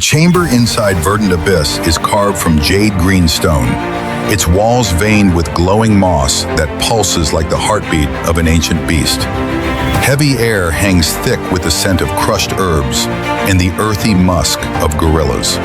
chamber inside Verdant Abyss is carved from jade green stone, its walls veined with glowing moss that pulses like the heartbeat of an ancient beast. Heavy air hangs thick with the scent of crushed herbs and the earthy musk of gorillas.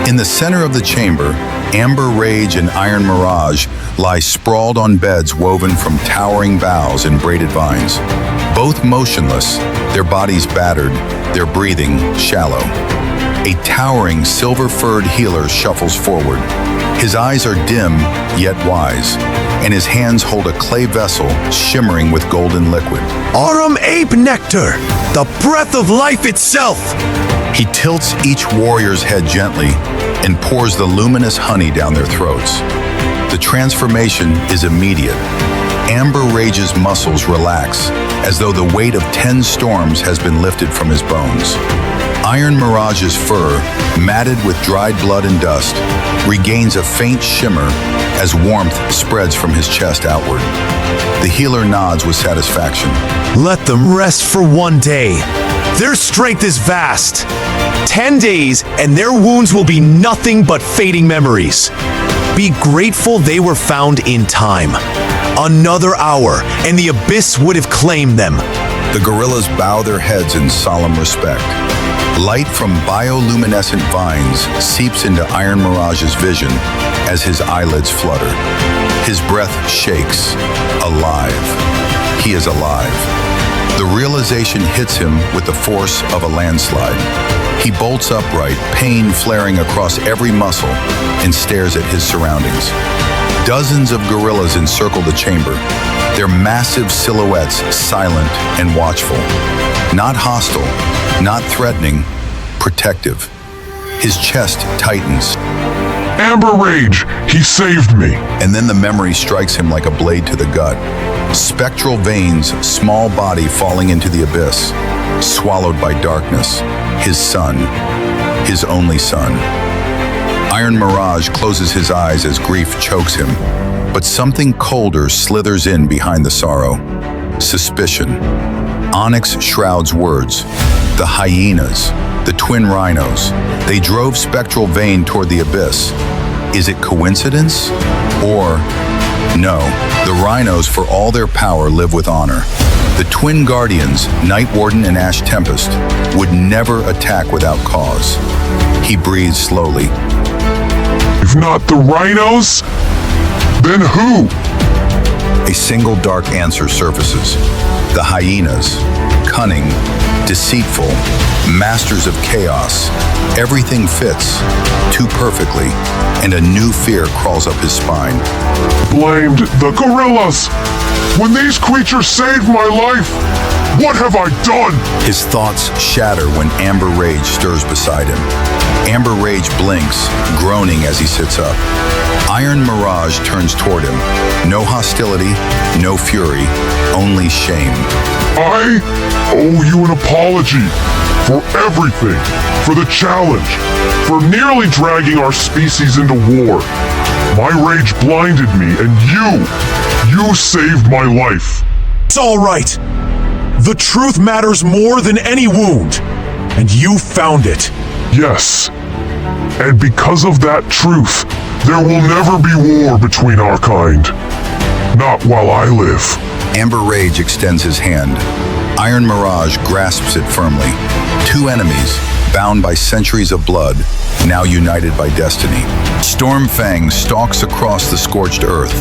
In the center of the chamber, Amber Rage and Iron Mirage lie sprawled on beds woven from towering boughs and braided vines. Both motionless, their bodies battered, their breathing shallow. A towering silver-furred healer shuffles forward. His eyes are dim, yet wise, and his hands hold a clay vessel shimmering with golden liquid. Autumn ape nectar, the breath of life itself! He tilts each warrior's head gently and pours the luminous honey down their throats. The transformation is immediate. Amber Rage's muscles relax, as though the weight of 10 storms has been lifted from his bones. Iron Mirage's fur, matted with dried blood and dust, regains a faint shimmer as warmth spreads from his chest outward. The healer nods with satisfaction. Let them rest for one day. Their strength is vast. 10 days, and their wounds will be nothing but fading memories. Be grateful they were found in time. Another hour, and the abyss would have claimed them. The gorillas bow their heads in solemn respect. Light from bioluminescent vines seeps into Iron Mirage's vision as his eyelids flutter. His breath shakes. Alive. He is alive. The realization hits him with the force of a landslide. He bolts upright, pain flaring across every muscle, and stares at his surroundings. Dozens of gorillas encircle the chamber, their massive silhouettes silent and watchful. Not hostile, not threatening, protective. His chest tightens. Amber Rage, he saved me. And then the memory strikes him like a blade to the gut. Spectral veins, small body falling into the abyss, swallowed by darkness. His son, his only son. Iron Mirage closes his eyes as grief chokes him, but something colder slithers in behind the sorrow. Suspicion. Onyx shrouds words. The hyenas, the twin rhinos, they drove Spectral Vein toward the abyss. Is it coincidence? Or, no, the rhinos, for all their power, live with honor. The twin guardians, Night Warden and Ash Tempest, would never attack without cause. He breathes slowly. If not the rhinos, then who? A single dark answer surfaces. The hyenas, cunning, deceitful, masters of chaos. Everything fits, too perfectly, and a new fear crawls up his spine. Blamed the gorillas! When these creatures saved my life, what have I done? His thoughts shatter when Amber Rage stirs beside him. Amber Rage blinks, groaning as he sits up. Iron Mirage turns toward him. No hostility, no fury, only shame. I owe you an apology for everything, for the challenge, for nearly dragging our species into war. My rage blinded me, and you saved my life. It's all right. The truth matters more than any wound, and you found it. Yes, and because of that truth, there will never be war between our kind. Not while I live. Amber Rage extends his hand. Iron Mirage grasps it firmly. Two enemies, bound by centuries of blood, now united by destiny. Storm Fang stalks across the scorched earth,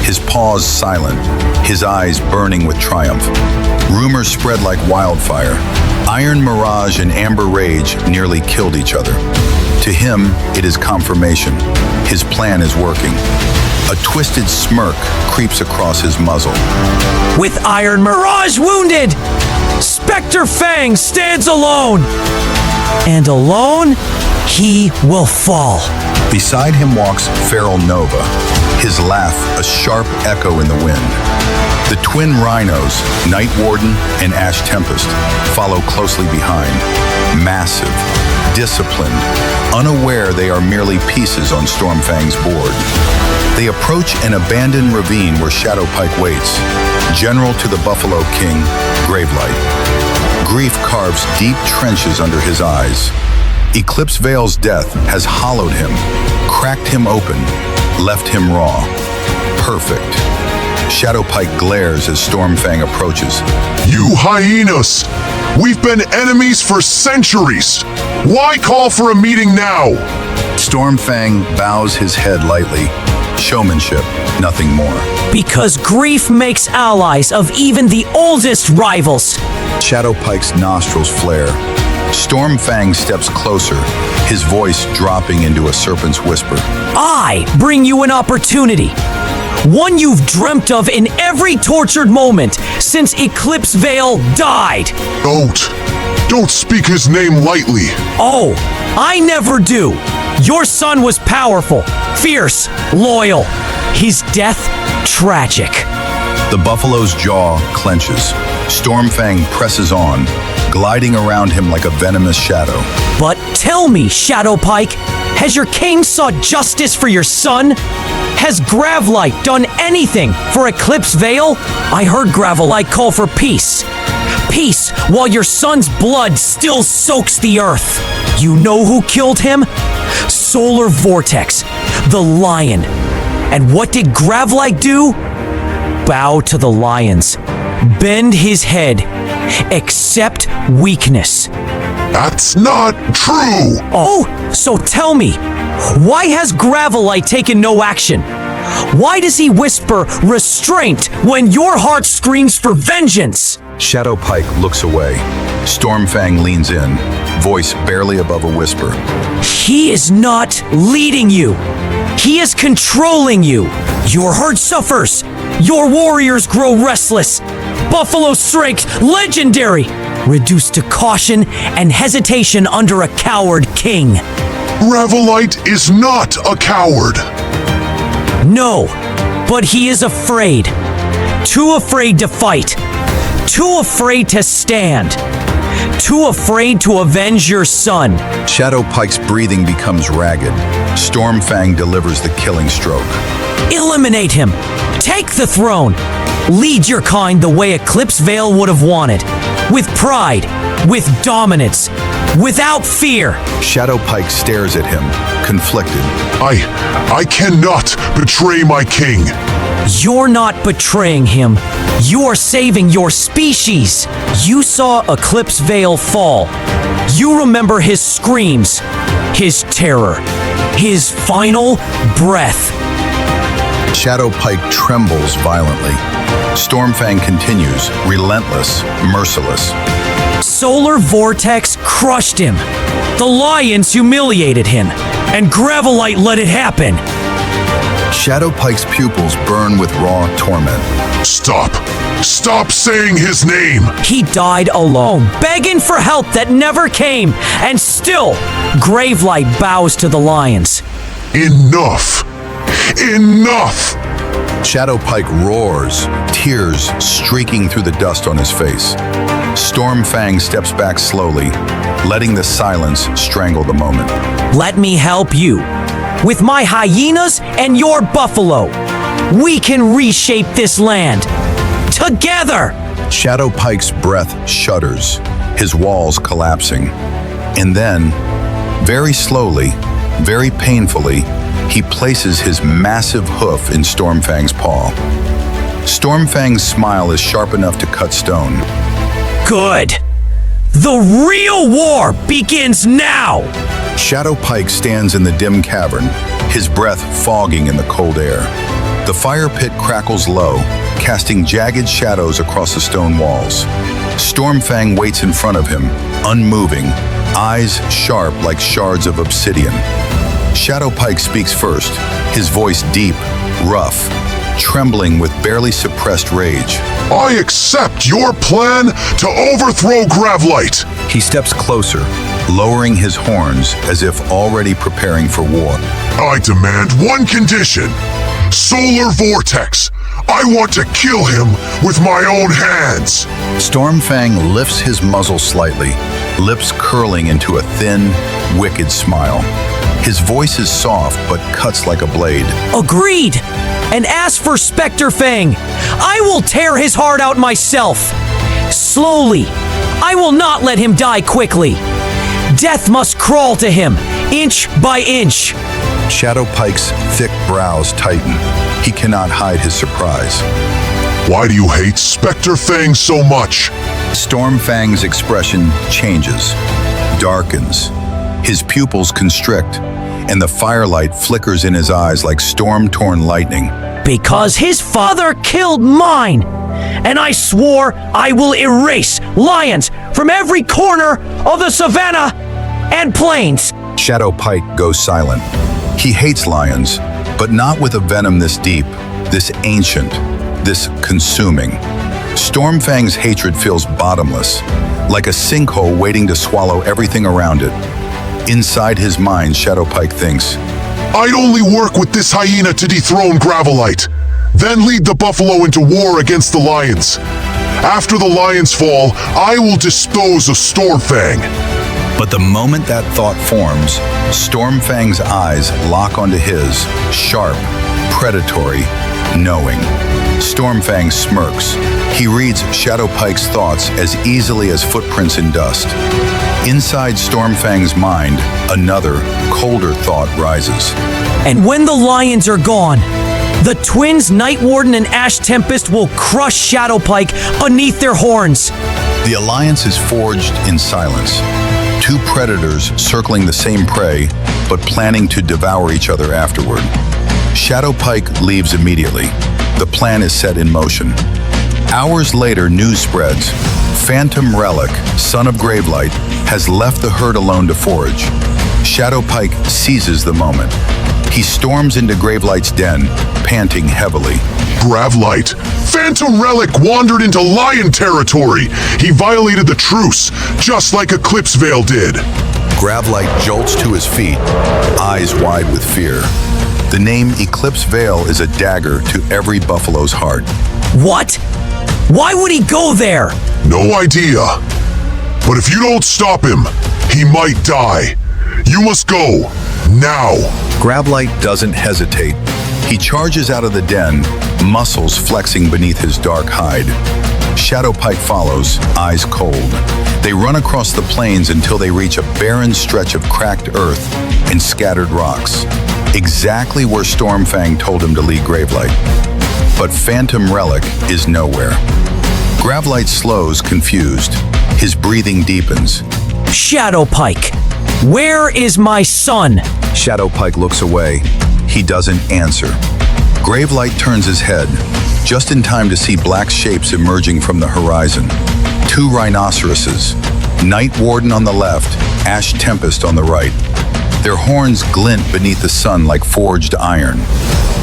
his paws silent, his eyes burning with triumph. Rumors spread like wildfire. Iron Mirage and Amber Rage nearly killed each other. To him, it is confirmation. His plan is working. A twisted smirk creeps across his muzzle. With Iron Mirage wounded, Spectre Fang stands alone. And alone, he will fall. Beside him walks Feral Nova, his laugh a sharp echo in the wind. The twin rhinos, Night Warden and Ash Tempest, follow closely behind. Massive, disciplined, unaware they are merely pieces on Stormfang's board. They approach an abandoned ravine where Shadow Pike waits, general to the Buffalo King, Gravelight. Grief carves deep trenches under his eyes. Eclipse Veil's death has hollowed him, cracked him open, left him raw. Perfect. Shadow Pike glares as Stormfang approaches. You hyenas! We've been enemies for centuries! Why call for a meeting now? Stormfang bows his head lightly. Showmanship, nothing more. Because grief makes allies of even the oldest rivals. Shadow Pike's nostrils flare. Stormfang steps closer, his voice dropping into a serpent's whisper. I bring you an opportunity. One you've dreamt of in every tortured moment since Eclipse Veil died. Don't speak his name lightly. Oh, I never do. Your son was powerful, fierce, loyal. His death, tragic. The buffalo's jaw clenches. Stormfang presses on, gliding around him like a venomous shadow. But tell me, Shadow Pike, has your king sought justice for your son? Has Gravelight done anything for Eclipse Veil? I heard Gravelight call for peace. Peace while your son's blood still soaks the earth. You know who killed him? Solar Vortex, the lion. And what did Gravelight do? Bow to the lions. Bend his head. Accept weakness. That's not true! Oh, so tell me, why has Gravelight taken no action? Why does he whisper restraint when your heart screams for vengeance? Shadow Pike looks away. Stormfang leans in, voice barely above a whisper. He is not leading you. He is controlling you. Your herd suffers. Your warriors grow restless. Buffalo strength, legendary, reduced to caution and hesitation under a coward king. Gravelight is not a coward. No, but he is afraid. Too afraid to fight. Too afraid to stand. Too afraid to avenge your son. Shadow Pike's breathing becomes ragged. Stormfang delivers the killing stroke. Eliminate him. Take the throne. Lead your kind the way Eclipse Veil would have wanted. With pride, with dominance, without fear. Shadow Pike stares at him, conflicted. I cannot betray my king. You're not betraying him. You're saving your species. You saw Eclipse Veil fall. You remember his screams, his terror, his final breath. Shadow Pike trembles violently. Stormfang continues, relentless, merciless. Solar Vortex crushed him. The lions humiliated him, and Gravelight let it happen. Shadow Pike's pupils burn with raw torment. Stop saying his name! He died alone, begging for help that never came, and still, Gravelight bows to the lions. Enough! Enough! Shadow Pike roars, tears streaking through the dust on his face. Stormfang steps back slowly, letting the silence strangle the moment. Let me help you. With my hyenas and your buffalo, we can reshape this land. Together! Shadow Pike's breath shudders, his walls collapsing. And then, very slowly, very painfully, he places his massive hoof in Stormfang's paw. Stormfang's smile is sharp enough to cut stone. Good. The real war begins now! Shadow Pike stands in the dim cavern, his breath fogging in the cold air. The fire pit crackles low, casting jagged shadows across the stone walls. Stormfang waits in front of him, unmoving, eyes sharp like shards of obsidian. Shadow Pike speaks first, his voice deep, rough, trembling with barely suppressed rage. I accept your plan to overthrow Gravelight! He steps closer, lowering his horns as if already preparing for war. I demand one condition. Solar Vortex. I want to kill him with my own hands. Stormfang lifts his muzzle slightly, lips curling into a thin, wicked smile. His voice is soft but cuts like a blade. Agreed! And as for Spectre Fang, I will tear his heart out myself. Slowly. I will not let him die quickly. Death must crawl to him, inch by inch. Shadow Pike's thick brows tighten. He cannot hide his surprise. Why do you hate Spectre Fang so much? Storm Fang's expression changes, darkens. His pupils constrict, and the firelight flickers in his eyes like storm-torn lightning. Because his father killed mine, and I swore I will erase lions from every corner of the savanna and plains. Shadow Pike goes silent. He hates lions, but not with a venom this deep, this ancient, this consuming. Stormfang's hatred feels bottomless, like a sinkhole waiting to swallow everything around it. Inside his mind, Shadow Pike thinks, I'd only work with this hyena to dethrone Gravelight, then lead the buffalo into war against the lions. After the lions fall, I will dispose of Stormfang. But the moment that thought forms, Stormfang's eyes lock onto his, sharp, predatory, knowing. Stormfang smirks. He reads Shadow Pike's thoughts as easily as footprints in dust. Inside Stormfang's mind, another, colder thought rises. And when the lions are gone, the twins Night Warden and Ash Tempest will crush Shadow Pike beneath their horns. The alliance is forged in silence. Two predators circling the same prey, but planning to devour each other afterward. Shadow Pike leaves immediately. The plan is set in motion. Hours later, news spreads. Phantom Relic, son of Gravelight, has left the herd alone to forage. Shadow Pike seizes the moment. He storms into Gravelight's den, panting heavily. Gravelight! Phantom Relic wandered into lion territory! He violated the truce, just like Eclipse Veil did! Gravelight jolts to his feet, eyes wide with fear. The name Eclipse Veil is a dagger to every buffalo's heart. What? Why would he go there? No idea. But if you don't stop him, he might die. You must go. Now. Gravelight doesn't hesitate. He charges out of the den, muscles flexing beneath his dark hide. Shadow Pike follows, eyes cold. They run across the plains until they reach a barren stretch of cracked earth and scattered rocks. Exactly where Stormfang told him to lead Gravelight. But Phantom Relic is nowhere. Gravelight slows, confused. His breathing deepens. Shadow Pike, where is my son? Shadow Pike looks away. He doesn't answer. Gravelight turns his head, just in time to see black shapes emerging from the horizon. Two rhinoceroses, Night Warden on the left, Ash Tempest on the right. Their horns glint beneath the sun like forged iron.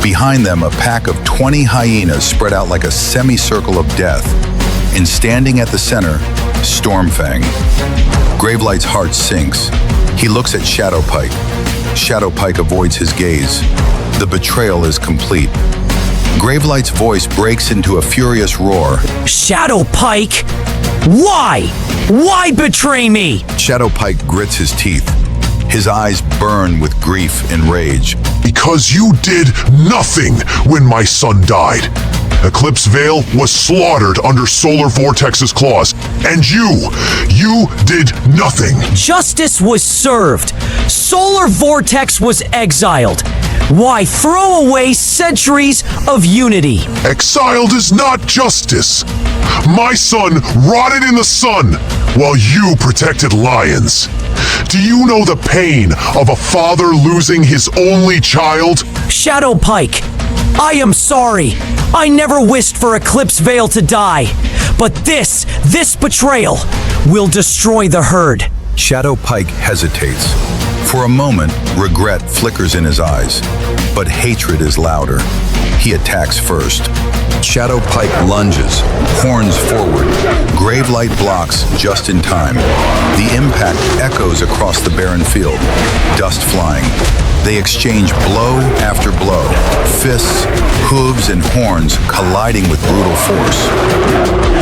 Behind them, a pack of 20 hyenas spread out like a semicircle of death. And standing at the center, Stormfang. Gravelight's heart sinks. He looks at Shadow Pike. Shadow Pike avoids his gaze. The betrayal is complete. Gravelight's voice breaks into a furious roar. Shadow Pike? Why? Why betray me? Shadow Pike grits his teeth. His eyes burn with grief and rage. Because you did nothing when my son died. Eclipse Veil was slaughtered under Solar Vortex's claws, and you did nothing. Justice was served. Solar Vortex was exiled. Why throw away centuries of unity? Exiled is not justice. My son rotted in the sun while you protected lions. Do you know the pain of a father losing his only child? Shadow Pike, I am sorry. I never wished for Eclipse Veil to die. But this betrayal will destroy the herd. Shadow Pike hesitates. For a moment, regret flickers in his eyes, but hatred is louder. He attacks first. Shadow Pike lunges, horns forward. Gravelight blocks just in time. The impact echoes across the barren field, dust flying. They exchange blow after blow, fists, hooves, and horns colliding with brutal force.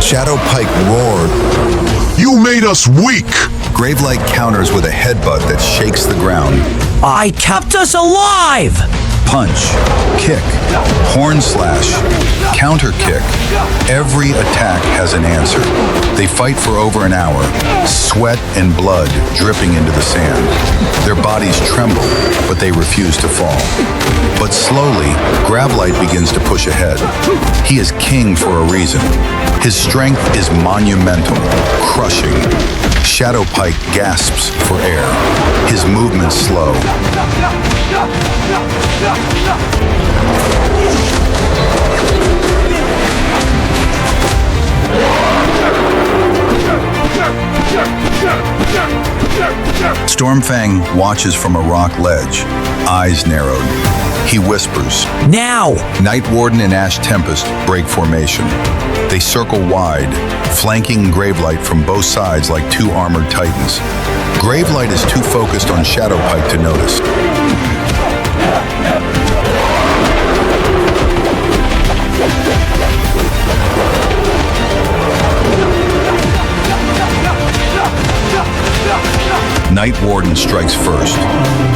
Shadow Pike roared. You made us weak! Gravelight counters with a headbutt that shakes the ground. I kept us alive! Punch, kick, horn slash, counter kick. Every attack has an answer. They fight for over an hour, sweat and blood dripping into the sand. Their bodies tremble, but they refuse to fall. But slowly, Gravelight begins to push ahead. He is king for a reason. His strength is monumental, crushing. Shadow Pike gasps for air, his movement slow. Stormfang watches from a rock ledge, eyes narrowed. He whispers. Now! Night Warden and Ash Tempest break formation. They circle wide, flanking Gravelight from both sides like two armored titans. Gravelight is too focused on Shadow Pike to notice. Night Warden strikes first.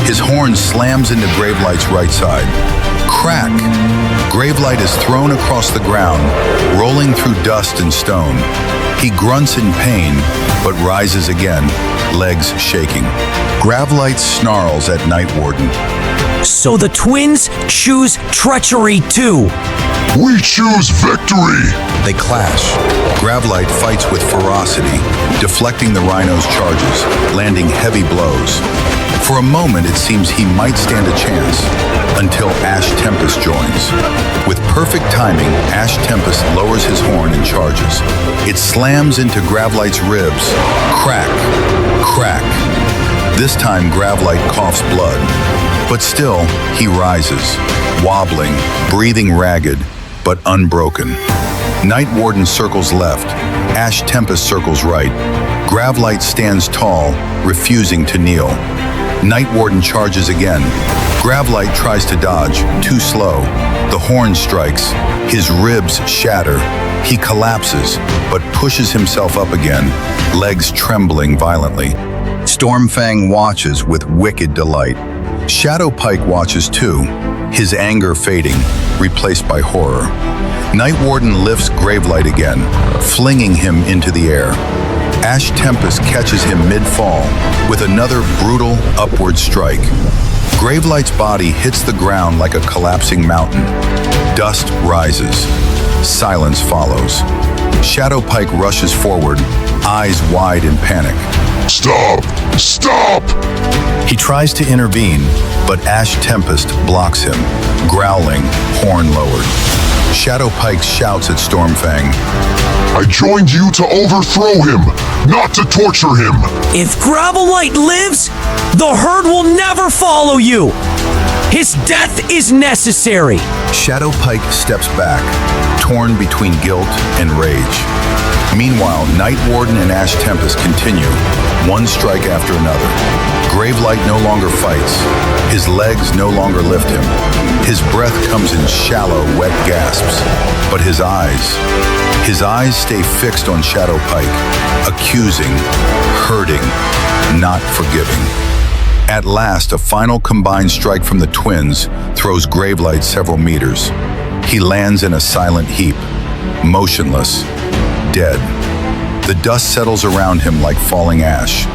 His horn slams into Gravelight's right side. Crack! Gravelight is thrown across the ground, rolling through dust and stone. He grunts in pain, but rises again, legs shaking. Gravelight snarls at Night Warden. So the twins choose treachery too. We choose victory! They clash. Gravelight fights with ferocity, deflecting the rhino's charges, landing heavy blows. For a moment, it seems he might stand a chance, until Ash Tempest joins. With perfect timing, Ash Tempest lowers his horn and charges. It slams into Gravelight's ribs. Crack, crack. This time, Gravelight coughs blood. But still, he rises, wobbling, breathing ragged, but unbroken. Night Warden circles left. Ash Tempest circles right. Gravelight stands tall, refusing to kneel. Night Warden charges again. Gravelight tries to dodge, too slow. The horn strikes. His ribs shatter. He collapses, but pushes himself up again, legs trembling violently. Stormfang watches with wicked delight. Shadow Pike watches too, his anger fading, replaced by horror. Night Warden lifts Gravelight again, flinging him into the air. Ash Tempest catches him mid-fall with another brutal upward strike. Gravelight's body hits the ground like a collapsing mountain. Dust rises. Silence follows. Shadow Pike rushes forward, eyes wide in panic. Stop! Stop! He tries to intervene, but Ash Tempest blocks him, growling, horn lowered. Shadow Pike shouts at Stormfang. I joined you to overthrow him, not to torture him! If Gravelight lives, the herd will never follow you! His death is necessary! Shadow Pike steps back, torn between guilt and rage. Meanwhile, Night Warden and Ash Tempest continue, one strike after another. Gravelight no longer fights. His legs no longer lift him. His breath comes in shallow, wet gasps. But his eyes stay fixed on Shadow Pike, accusing, hurting, not forgiving. At last, a final combined strike from the twins throws Gravelight several meters. He lands in a silent heap, motionless, dead. The dust settles around him like falling ash.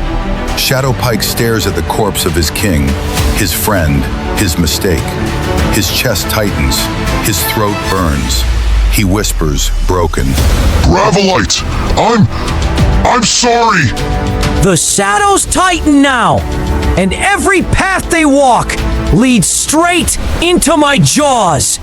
Shadow Pike stares at the corpse of his king, his friend, his mistake. His chest tightens, his throat burns. He whispers, broken. Gravelight! I'm sorry! The shadows tighten now, and every path they walk leads straight into my jaws.